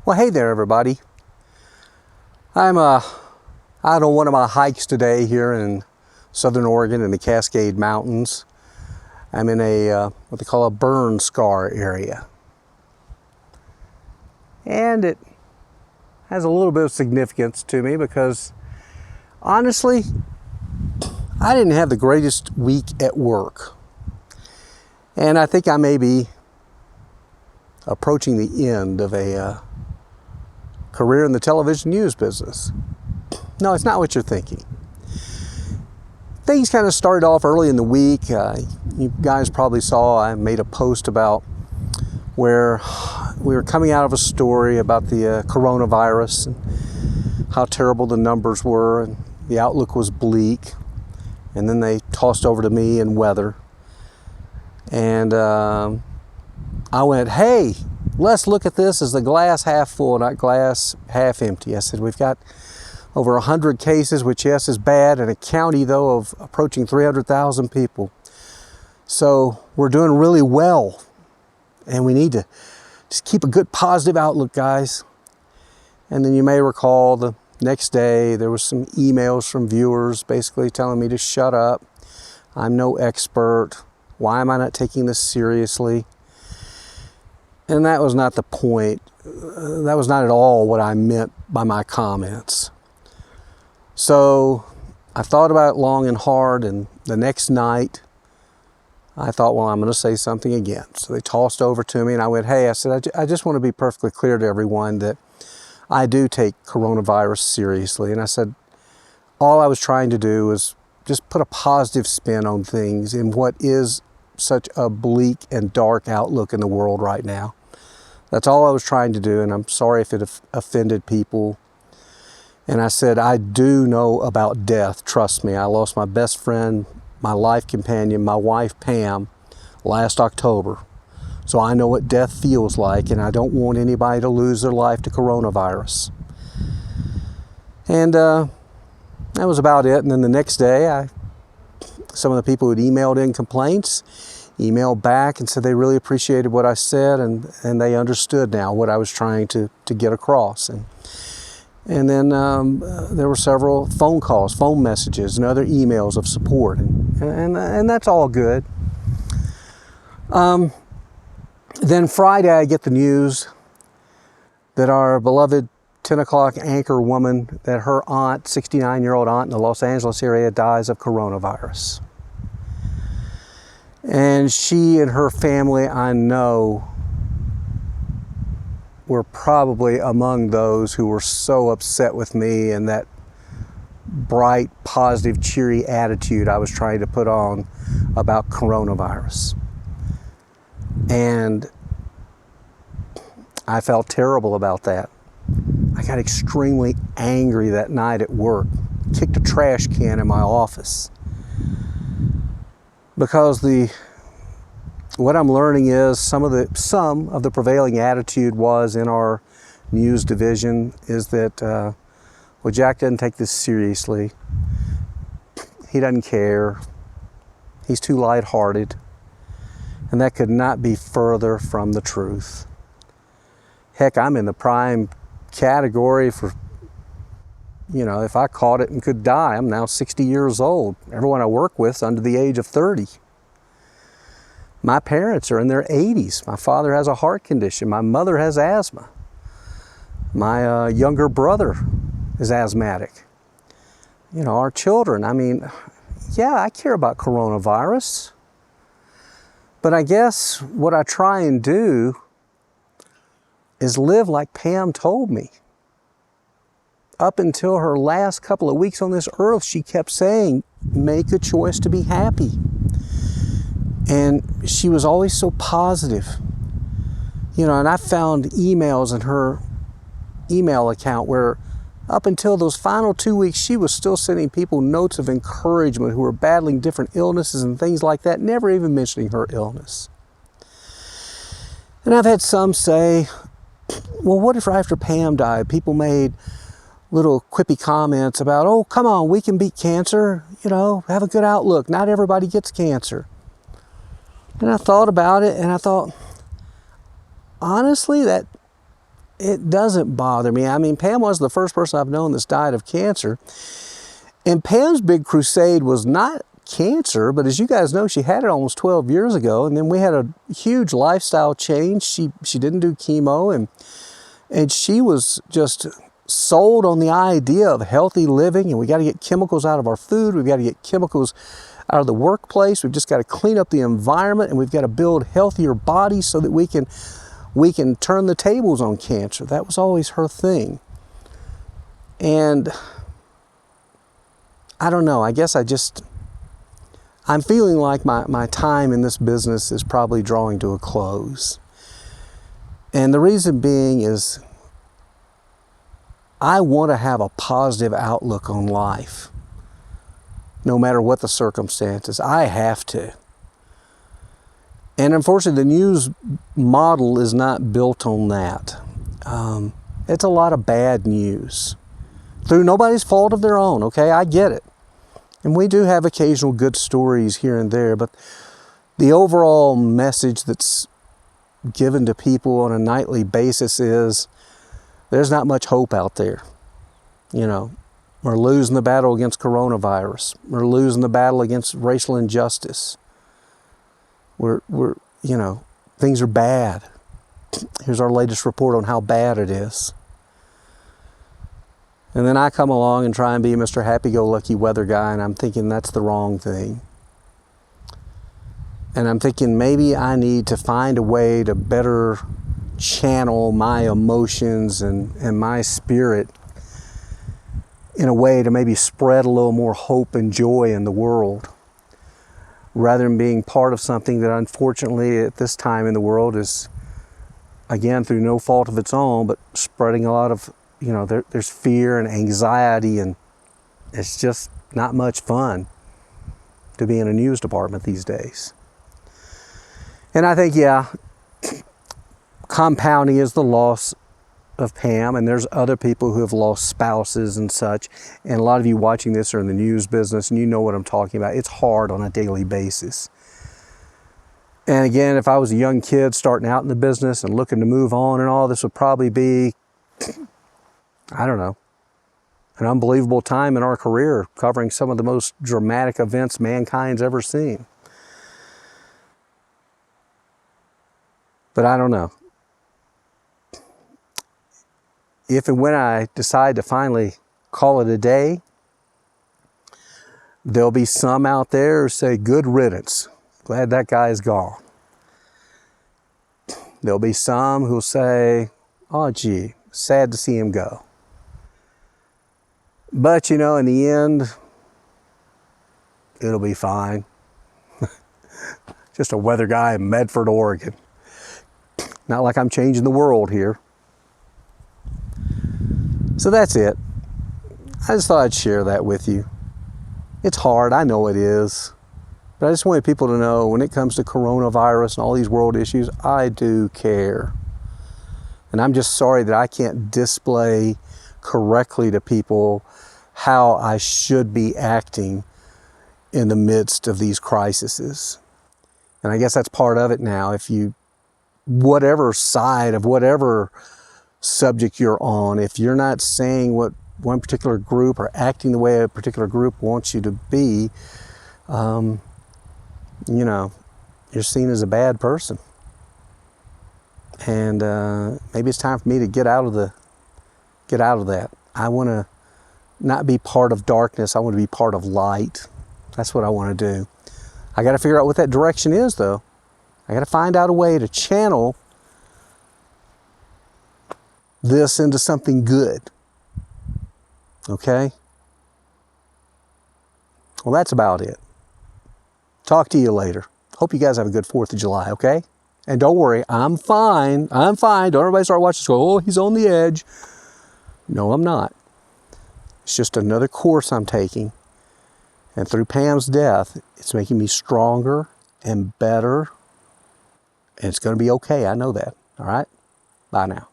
Well, hey there, everybody. I'm out on one of my hikes today here in Southern Oregon in the Cascade Mountains. I'm in a what they call a burn scar area. And it has a little bit of significance to me because, honestly, I didn't have the greatest week at work. And I think I may be approaching the end of a career in the television news business. No, it's not what you're thinking. Things kind of started off early in the week. You guys probably saw I made a post about where we were coming out of a story about the coronavirus and how terrible the numbers were, and the outlook was bleak. And then they tossed over to me and weather. And I went, hey, let's look at this as the glass half full, not glass half empty. I said, we've got over 100 cases, which, yes, is bad, in a county, though, of approaching 300,000 people. So we're doing really well, and we need to just keep a good positive outlook, guys. And then you may recall the next day there was some emails from viewers basically telling me to shut up. I'm no expert. Why am I not taking this seriously? And that was not the point. That was not at all what I meant by my comments. So I thought about it long and hard, and the next night I thought, well, I'm going to say something again. So they tossed over to me, and I went, hey, I said, I just want to be perfectly clear to everyone that I do take coronavirus seriously. And I said, all I was trying to do was just put a positive spin on things in what is such a bleak and dark outlook in the world right now. That's all I was trying to do, and I'm sorry if it offended people. And I said, I do know about death, trust me. I lost my best friend, my life companion, my wife, Pam, last October. So I know what death feels like, and I don't want anybody to lose their life to coronavirus. And that was about it. And then the next day, some of the people who'd emailed in complaints emailed back and said they really appreciated what I said, and they understood now what I was trying to get across. And then there were several phone calls, phone messages, and other emails of support, and that's all good. Then Friday I get the news that our beloved 10 o'clock anchor woman, that her aunt, 69-year-old aunt in the Los Angeles area, dies of coronavirus. And she and her family, I know, were probably among those who were so upset with me and that bright, positive, cheery attitude I was trying to put on about coronavirus. And I felt terrible about that. I got extremely angry that night at work, kicked a trash can in my office. Because what I'm learning is some of the prevailing attitude was in our news division is that, well, Jack doesn't take this seriously. He doesn't care. He's too lighthearted. And that could not be further from the truth. Heck, I'm in the prime category for, if I caught it and could die. I'm now 60 years old. Everyone I work with is under the age of 30. My parents are in their 80s. My father has a heart condition. My mother has asthma. My younger brother is asthmatic. Our children, yeah, I care about coronavirus. But I guess what I try and do is live like Pam told me. Up until her last couple of weeks on this earth, she kept saying, make a choice to be happy. And she was always so positive. And I found emails in her email account where up until those final 2 weeks, she was still sending people notes of encouragement who were battling different illnesses and things like that, never even mentioning her illness. And I've had some say, well, what if after Pam died, people made little quippy comments about, oh, come on, we can beat cancer, have a good outlook. Not everybody gets cancer. And I thought about it, and I thought, honestly, that it doesn't bother me. I mean, Pam was the first person I've known that's died of cancer. And Pam's big crusade was not cancer, but as you guys know, she had it almost 12 years ago. And then we had a huge lifestyle change. She didn't do chemo, and she was just sold on the idea of healthy living, and we got to get chemicals out of our food. We've got to get chemicals out of the workplace. We've just got to clean up the environment, and we've got to build healthier bodies so that we can turn the tables on cancer. That was always her thing. And I don't know, I guess I'm feeling like my time in this business is probably drawing to a close. And the reason being is I want to have a positive outlook on life, no matter what the circumstances. I have to. And unfortunately, the news model is not built on that. It's a lot of bad news through nobody's fault of their own, okay? I get it. And we do have occasional good stories here and there, but the overall message that's given to people on a nightly basis is there's not much hope out there. You know, we're losing the battle against coronavirus. We're losing the battle against racial injustice. We're you know, things are bad. Here's our latest report on how bad it is. And then I come along and try and be Mr. Happy-go-lucky weather guy, and I'm thinking that's the wrong thing. And I'm thinking maybe I need to find a way to better channel my emotions and my spirit in a way to maybe spread a little more hope and joy in the world, rather than being part of something that unfortunately at this time in the world is, again, through no fault of its own, but spreading a lot of, you know, there's fear and anxiety, and it's just not much fun to be in a news department these days. And I think, yeah, compounding is the loss of Pam, and there's other people who have lost spouses and such. And a lot of you watching this are in the news business, and you know what I'm talking about. It's hard on a daily basis. And again, if I was a young kid starting out in the business and looking to move on and all, this would probably be, I don't know, an unbelievable time in our career, covering some of the most dramatic events mankind's ever seen. But I don't know. If and when I decide to finally call it a day, there'll be some out there who say, good riddance. Glad that guy's gone. There'll be some who'll say, oh gee, sad to see him go. But you know, in the end, it'll be fine. Just a weather guy in Medford, Oregon. Not like I'm changing the world here. So that's it. I just thought I'd share that with you. It's hard, I know it is. But I just wanted people to know when it comes to coronavirus and all these world issues, I do care. And I'm just sorry that I can't display correctly to people how I should be acting in the midst of these crises. And I guess that's part of it now. If you, whatever side of whatever subject you're on, if you're not saying what one particular group or acting the way a particular group wants you to be, you know, you're seen as a bad person. And maybe it's time for me to get out of that. I want to not be part of darkness. I want to be part of light. That's what I want to do. I got to figure out what that direction is, though. I got to find out a way to channel this into something good. Okay? Well, that's about it. Talk to you later. Hope you guys have a good 4th of July, okay? And don't worry, I'm fine. I'm fine. Don't everybody start watching this go, oh, he's on the edge. No, I'm not. It's just another course I'm taking. And through Pam's death, it's making me stronger and better. And it's going to be okay. I know that. All right? Bye now.